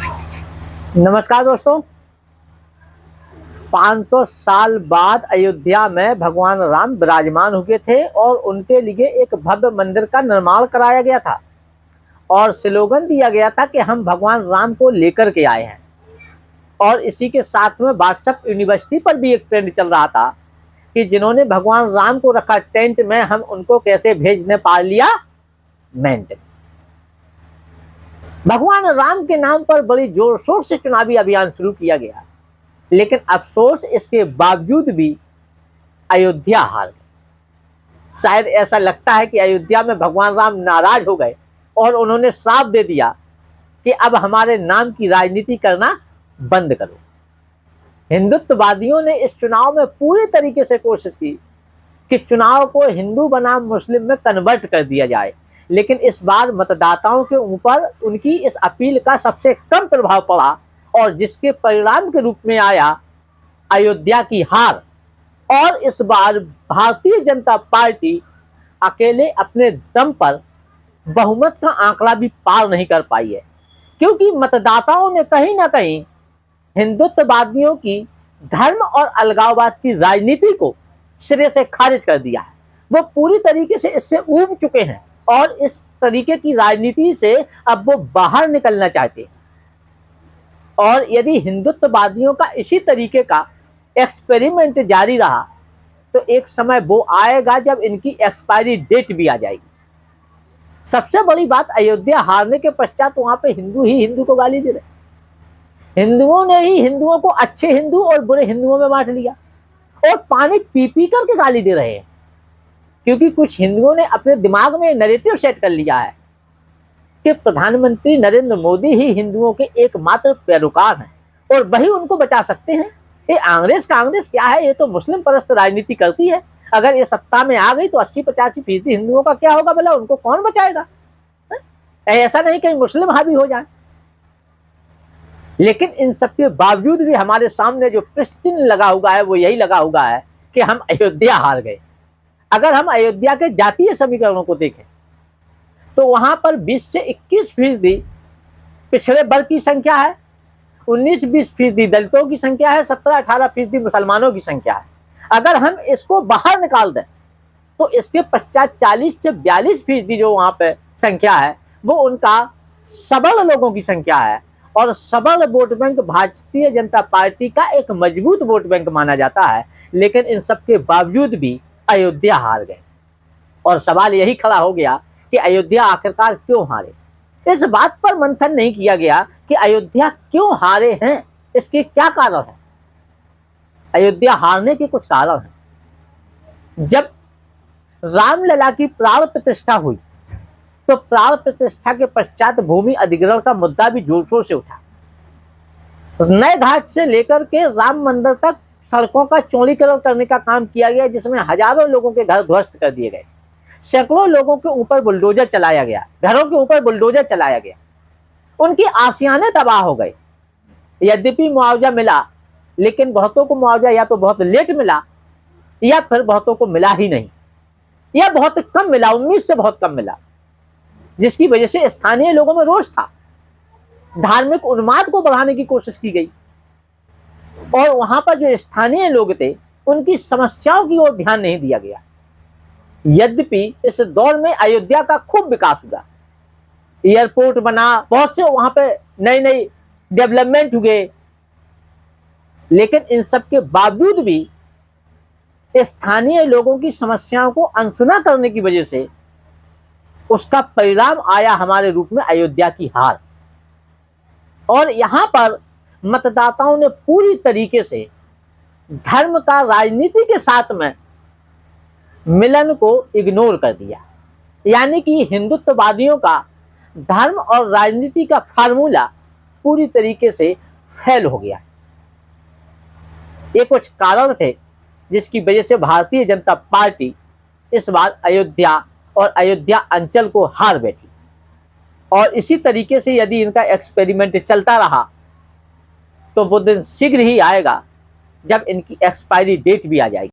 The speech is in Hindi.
नमस्कार दोस्तों। 500 साल बाद अयोध्या में भगवान राम विराजमान हुए थे और उनके लिए एक भव्य मंदिर का निर्माण कराया गया था और स्लोगन दिया गया था कि हम भगवान राम को लेकर के आए हैं। और इसी के साथ में व्हाट्सएप यूनिवर्सिटी पर भी एक ट्रेंड चल रहा था कि जिन्होंने भगवान राम को रखा टेंट में, हम उनको कैसे भेजने पार्लियामेंट। भगवान राम के नाम पर बड़ी जोर शोर से चुनावी अभियान शुरू किया गया, लेकिन अफसोस इसके बावजूद भी अयोध्या हार गई। शायद ऐसा लगता है कि अयोध्या में भगवान राम नाराज हो गए और उन्होंने साफ दे दिया कि अब हमारे नाम की राजनीति करना बंद करो। हिंदुत्ववादियों ने इस चुनाव में पूरी तरीके से कोशिश की कि चुनाव को हिंदू बनाम मुस्लिम में कन्वर्ट कर दिया जाए, लेकिन इस बार मतदाताओं के ऊपर उनकी इस अपील का सबसे कम प्रभाव पड़ा और जिसके परिणाम के रूप में आया अयोध्या की हार। और इस बार भारतीय जनता पार्टी अकेले अपने दम पर बहुमत का आंकड़ा भी पार नहीं कर पाई है, क्योंकि मतदाताओं ने कहीं ना कहीं हिंदुत्ववादियों की धर्म और अलगाववाद की राजनीति को सिरे से खारिज कर दिया है। वो पूरी तरीके से इससे ऊब चुके हैं और इस तरीके की राजनीति से अब वो बाहर निकलना चाहते हैं। और यदि हिंदुत्ववादियों का इसी तरीके का एक्सपेरिमेंट जारी रहा तो एक समय वो आएगा जब इनकी एक्सपायरी डेट भी आ जाएगी। सबसे बड़ी बात, अयोध्या हारने के पश्चात वहां पे हिंदू ही हिंदू को गाली दे रहे। हिंदुओं ने ही हिंदुओं को अच्छे हिंदू और बुरे हिंदुओं में बांट लिया और पानी पी पी करके गाली दे रहे हैं, क्योंकि कुछ हिंदुओं ने अपने दिमाग में नैरेटिव सेट कर लिया है कि प्रधानमंत्री नरेंद्र मोदी ही हिंदुओं के एकमात्र पैरोकार हैं और वही उनको बचा सकते हैं। ये कांग्रेस क्या है, ये तो मुस्लिम परस्त राजनीति करती है। अगर ये सत्ता में आ गई तो 80-85% हिंदुओं का क्या होगा भला, उनको कौन बचाएगा? ऐसा नहीं कहीं मुस्लिम हावी हो जाए। लेकिन इन सबके बावजूद भी हमारे सामने जो प्रश्न चिन्ह लगा हुआ है वो यही लगा हुआ है कि हम अयोध्या हार गए। अगर हम अयोध्या के जातीय समीकरणों को देखें तो वहां पर 20 से 21% पिछड़े वर्ग की संख्या है, 19-20% दलितों की संख्या है, 17-18% मुसलमानों की संख्या है। अगर हम इसको बाहर निकाल दें तो इसके पश्चात 40 से 42% जो वहां पे संख्या है वो उनका सबल लोगों की संख्या है। और सबल vote bank Bharatiya Janata party का एक मजबूत वोट बैंक माना जाता है। लेकिन इन सबके बावजूद भी अयोध्या हार गए और सवाल यही खड़ा हो गया कि अयोध्या आखिरकार क्यों हारे। इस बात पर मंथन नहीं किया गया कि अयोध्या क्यों हारे हैं, इसके क्या कारण है। अयोध्या हारने के कुछ कारण हैं। जब रामलला की प्राण प्रतिष्ठा हुई तो प्राण प्रतिष्ठा के पश्चात भूमि अधिग्रहण का मुद्दा भी जोर शोर से उठा। नए घाट से लेकर के राम मंदिर तक सड़कों का चौड़ीकरण करने का काम किया गया, जिसमें हजारों लोगों के घर ध्वस्त कर दिए गए, सैकड़ों लोगों के ऊपर बुलडोजर चलाया गया, घरों के ऊपर बुलडोजर चलाया गया, उनकी आशियाने तबाह हो गई। यद्यपि मुआवजा मिला, लेकिन बहुतों को मुआवजा या तो बहुत लेट मिला या फिर बहुतों को मिला ही नहीं, या बहुत कम मिला, उम्मीद से बहुत कम मिला, जिसकी वजह से स्थानीय लोगों में रोष था। धार्मिक उन्माद को बढ़ाने की कोशिश की गई और वहां पर जो स्थानीय लोग थे उनकी समस्याओं की ओर ध्यान नहीं दिया गया। यद्यपि इस दौर में अयोध्या का खूब विकास हुआ, एयरपोर्ट बना, बहुत से वहां पे नई नई डेवलपमेंट हुए, लेकिन इन सब के बावजूद भी स्थानीय लोगों की समस्याओं को अनसुना करने की वजह से उसका परिणाम आया हमारे रूप में अयोध्या की हार। और यहां पर मतदाताओं ने पूरी तरीके से धर्म का राजनीति के साथ में मिलन को इग्नोर कर दिया, यानी कि हिंदुत्ववादियों का धर्म और राजनीति का फार्मूला पूरी तरीके से फेल हो गया। ये कुछ कारण थे जिसकी वजह से भारतीय जनता पार्टी इस बार अयोध्या और अयोध्या अंचल को हार बैठी। और इसी तरीके से यदि इनका एक्सपेरिमेंट चलता रहा तो वो दिन शीघ्र ही आएगा जब इनकी एक्सपायरी डेट भी आ जाएगी।